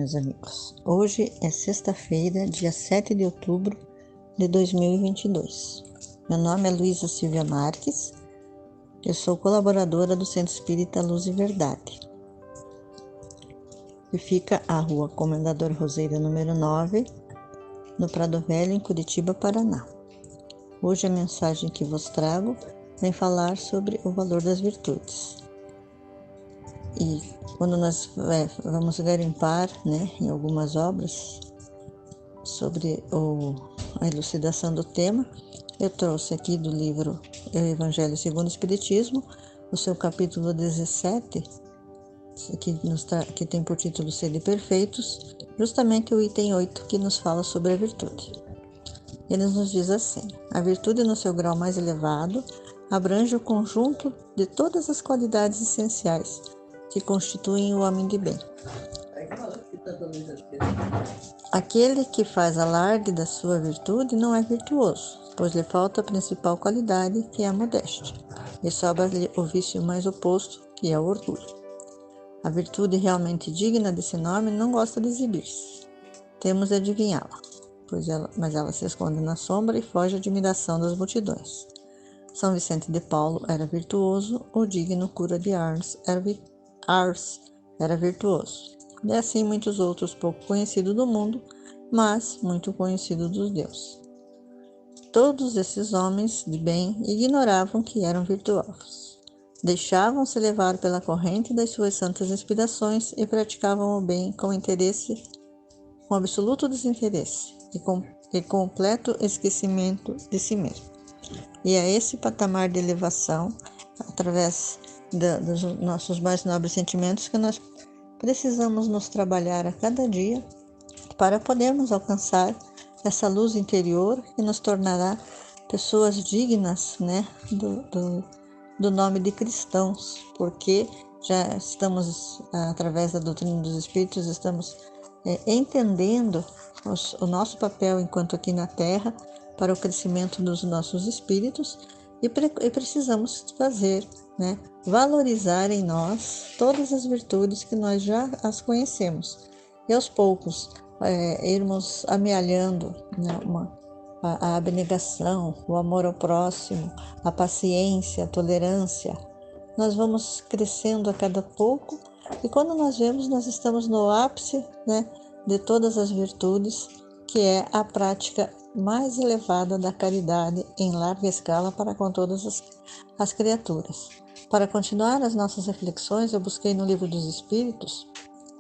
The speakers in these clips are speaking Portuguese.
meus amigos. Hoje é sexta-feira, dia 7 de outubro de 2022. Meu nome é Luísa Silvia Marques, eu sou colaboradora do Centro Espírita Luz e Verdade, que fica à Rua Comendador Roseira, número 9, no Prado Velho, em Curitiba, Paraná. Hoje a mensagem que vos trago vem falar sobre o valor das virtudes. E quando nós vamos garimpar, em algumas obras sobre a elucidação do tema, eu trouxe aqui do livro O Evangelho segundo o Espiritismo, o seu capítulo 17, que tem por título Sede Perfeitos, justamente o item 8, que nos fala sobre a virtude. Ele nos diz assim: a virtude no seu grau mais elevado abrange o conjunto de todas as qualidades essenciais que constituem o homem de bem. Aquele que faz alarde da sua virtude não é virtuoso, pois lhe falta a principal qualidade, que é a modéstia, e sobra-lhe o vício mais oposto, que é o orgulho. A virtude realmente digna desse nome não gosta de exibir-se. Temos de adivinhá-la, mas ela se esconde na sombra e foge à admiração das multidões. São Vicente de Paulo era virtuoso, o digno cura de Ars era virtuoso. E assim muitos outros pouco conhecidos do mundo, mas muito conhecidos dos deuses. Todos esses homens de bem ignoravam que eram virtuosos. Deixavam-se levar pela corrente das suas santas inspirações e praticavam o bem com absoluto desinteresse e completo esquecimento de si mesmo. E é esse patamar de elevação, através dos nossos mais nobres sentimentos, que nós precisamos nos trabalhar a cada dia para podermos alcançar essa luz interior que nos tornará pessoas dignas, do nome de cristãos, porque já estamos, através da doutrina dos Espíritos, estamos entendendo o nosso papel enquanto aqui na Terra para o crescimento dos nossos espíritos e precisamos valorizar em nós todas as virtudes que nós já as conhecemos e aos poucos irmos amealhando a abnegação, o amor ao próximo, a paciência, a tolerância. Nós vamos crescendo a cada pouco e quando nós vemos, nós estamos no ápice de todas as virtudes, que é a prática mais elevada da caridade em larga escala para com todas as criaturas. Para continuar as nossas reflexões, eu busquei no Livro dos Espíritos,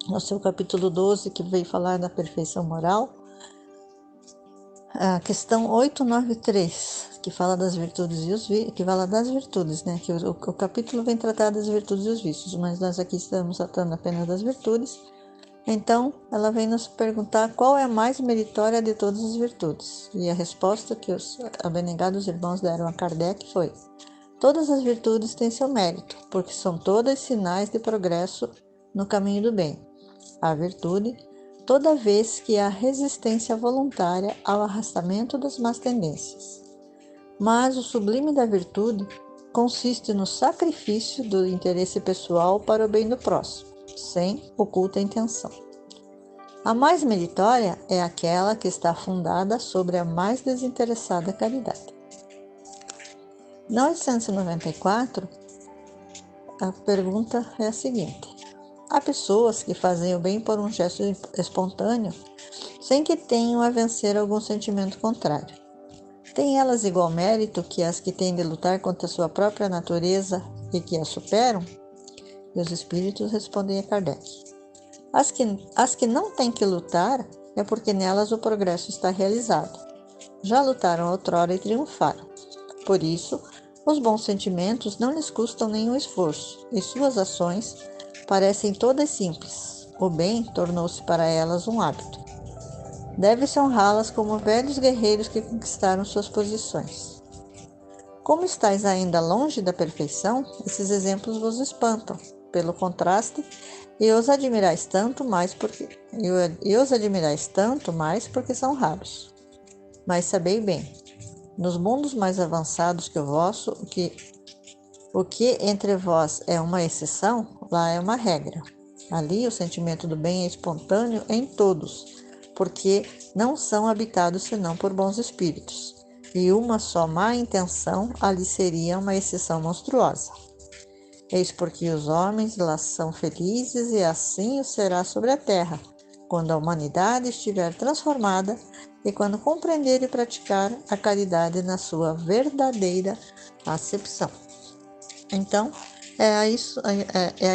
no seu capítulo 12, que veio falar da perfeição moral, a questão 893, que fala das virtudes e os vícios, que fala das virtudes, que o capítulo vem tratar das virtudes e os vícios, mas nós aqui estamos tratando apenas das virtudes. Então, ela vem nos perguntar qual é a mais meritória de todas as virtudes. E a resposta que os abnegados irmãos deram a Kardec foi: todas as virtudes têm seu mérito, porque são todas sinais de progresso no caminho do bem. A virtude, toda vez que há resistência voluntária ao arrastamento das más tendências. Mas o sublime da virtude consiste no sacrifício do interesse pessoal para o bem do próximo, sem oculta intenção. A mais meritória é aquela que está fundada sobre a mais desinteressada caridade. Na 894, a pergunta é a seguinte: há pessoas que fazem o bem por um gesto espontâneo, sem que tenham a vencer algum sentimento contrário. Têm elas igual mérito que as que têm de lutar contra a sua própria natureza e que a superam? E os espíritos respondem a Kardec: as que não têm que lutar é porque nelas o progresso está realizado. Já lutaram outrora e triunfaram. Por isso, os bons sentimentos não lhes custam nenhum esforço, e suas ações parecem todas simples. O bem tornou-se para elas um hábito. Deve-se honrá-las como velhos guerreiros que conquistaram suas posições. Como estáis ainda longe da perfeição, esses exemplos vos espantam, pelo contraste, e os admirais tanto mais porque são raros. Mas sabei bem, nos mundos mais avançados que o vosso, o que entre vós é uma exceção, lá é uma regra. Ali o sentimento do bem é espontâneo em todos, porque não são habitados senão por bons espíritos, e uma só má intenção ali seria uma exceção monstruosa. Eis porque os homens lá são felizes, e assim o será sobre a terra, quando a humanidade estiver transformada e quando compreender e praticar a caridade na sua verdadeira acepção. Então, é a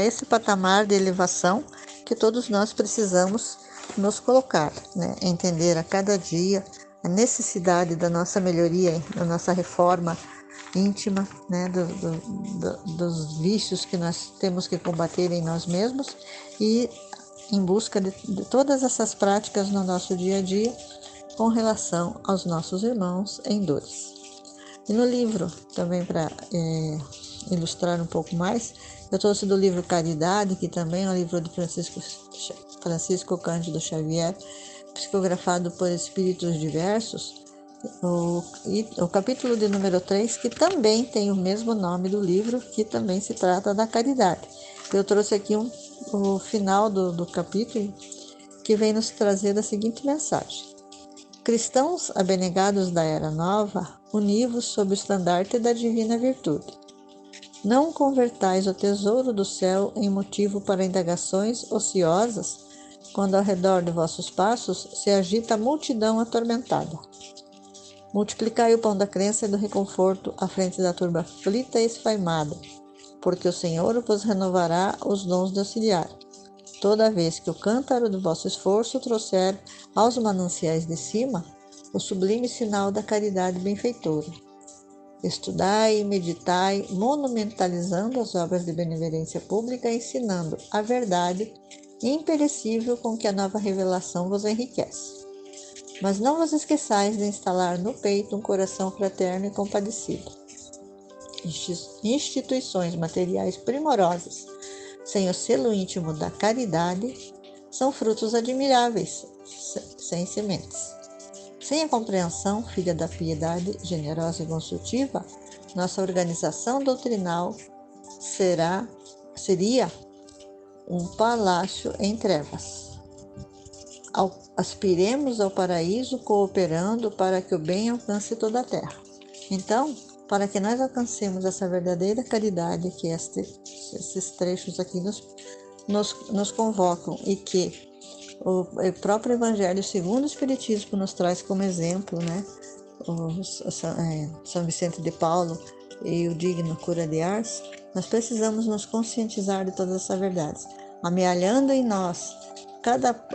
esse patamar de elevação que todos nós precisamos nos colocar, né? Entender a cada dia a necessidade da nossa melhoria, da nossa reforma íntima, né? Dos vícios que nós temos que combater em nós mesmos e em busca de todas essas práticas no nosso dia a dia com relação aos nossos irmãos em dores. E no livro, também para ilustrar um pouco mais, eu trouxe do livro Caridade, que também é um livro de Francisco Cândido Xavier, psicografado por espíritos diversos, o capítulo de número 3, que também tem o mesmo nome do livro, que também se trata da caridade. Eu trouxe aqui o final do capítulo, que vem nos trazer a seguinte mensagem: cristãos abnegados da Era Nova, univos sob o estandarte da divina virtude. Não convertais o tesouro do céu em motivo para indagações ociosas, quando ao redor de vossos passos se agita a multidão atormentada. Multiplicai o pão da crença e do reconforto à frente da turba aflita e esfaimada, porque o Senhor vos renovará os dons de auxiliar, toda vez que o cântaro do vosso esforço trouxer aos mananciais de cima o sublime sinal da caridade benfeitora. Estudai e meditai, monumentalizando as obras de benevolência pública, ensinando a verdade imperecível com que a nova revelação vos enriquece. Mas não vos esqueçais de instalar no peito um coração fraterno e compadecido. Instituições materiais primorosas, sem o selo íntimo da caridade, são frutos admiráveis, sem sementes. Sem a compreensão, filha da piedade generosa e construtiva, nossa organização doutrinal seria um palácio em trevas. Aspiremos ao paraíso cooperando para que o bem alcance toda a terra. Então, para que nós alcancemos essa verdadeira caridade que esses trechos aqui nos convocam e que o próprio Evangelho segundo o Espiritismo nos traz como exemplo, né? São Vicente de Paulo e o digno Cura de Ars, nós precisamos nos conscientizar de todas essas verdades, amealhando em nós,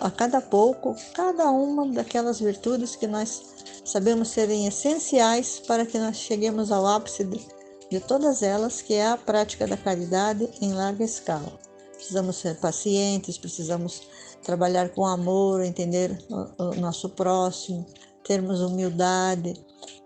a cada pouco, cada uma daquelas virtudes que nós sabemos serem essenciais para que nós cheguemos ao ápice de todas elas, que é a prática da caridade em larga escala. Precisamos ser pacientes, precisamos trabalhar com amor, entender o nosso próximo, termos humildade.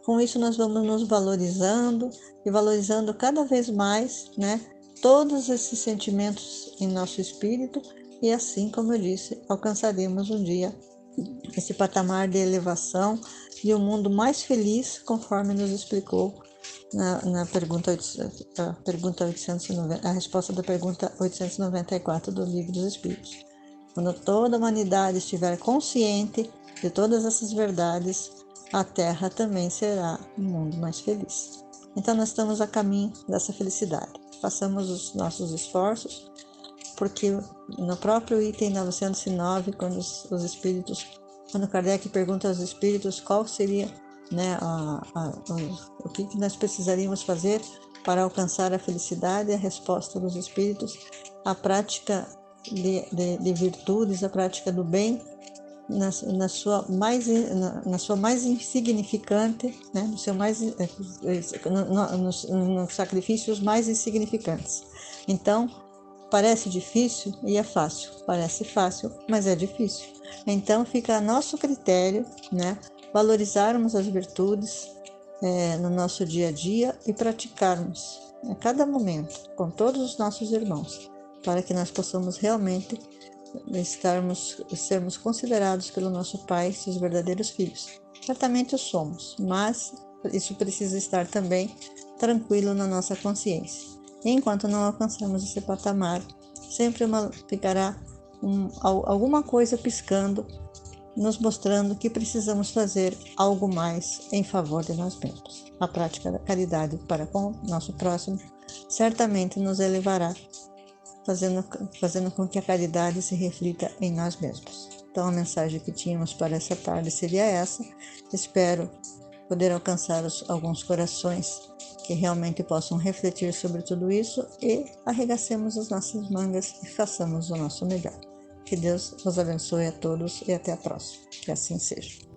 Com isso nós vamos nos valorizando e valorizando cada vez mais, né, todos esses sentimentos em nosso espírito, e assim, como eu disse, alcançaremos um dia esse patamar de elevação de um mundo mais feliz, conforme nos explicou na pergunta 890, a resposta da pergunta 894 do Livro dos Espíritos. Quando toda a humanidade estiver consciente de todas essas verdades, a Terra também será um mundo mais feliz. Então nós estamos a caminho dessa felicidade. Façamos os nossos esforços, porque no próprio item 909, quando Kardec pergunta aos espíritos qual seria, né, o que nós precisaríamos fazer para alcançar a felicidade, a resposta dos espíritos, a prática de virtudes, a prática do bem, na sua mais insignificante, né, nos sacrifícios mais insignificantes. Então, parece difícil e é fácil. Parece fácil, mas é difícil. Então, fica a nosso critério, né, valorizarmos as virtudes no nosso dia a dia e praticarmos a cada momento com todos os nossos irmãos, para que nós possamos realmente sermos considerados pelo nosso Pai seus verdadeiros filhos. Certamente o somos, mas isso precisa estar também tranquilo na nossa consciência. Enquanto não alcançamos esse patamar, sempre ficará alguma coisa piscando, nos mostrando que precisamos fazer algo mais em favor de nós mesmos. A prática da caridade para com o nosso próximo certamente nos elevará, fazendo com que a caridade se reflita em nós mesmos. Então, a mensagem que tínhamos para essa tarde seria essa. Espero poder alcançar alguns corações que realmente possam refletir sobre tudo isso e arregacemos as nossas mangas e façamos o nosso melhor. Que Deus nos abençoe a todos e até a próxima. Que assim seja.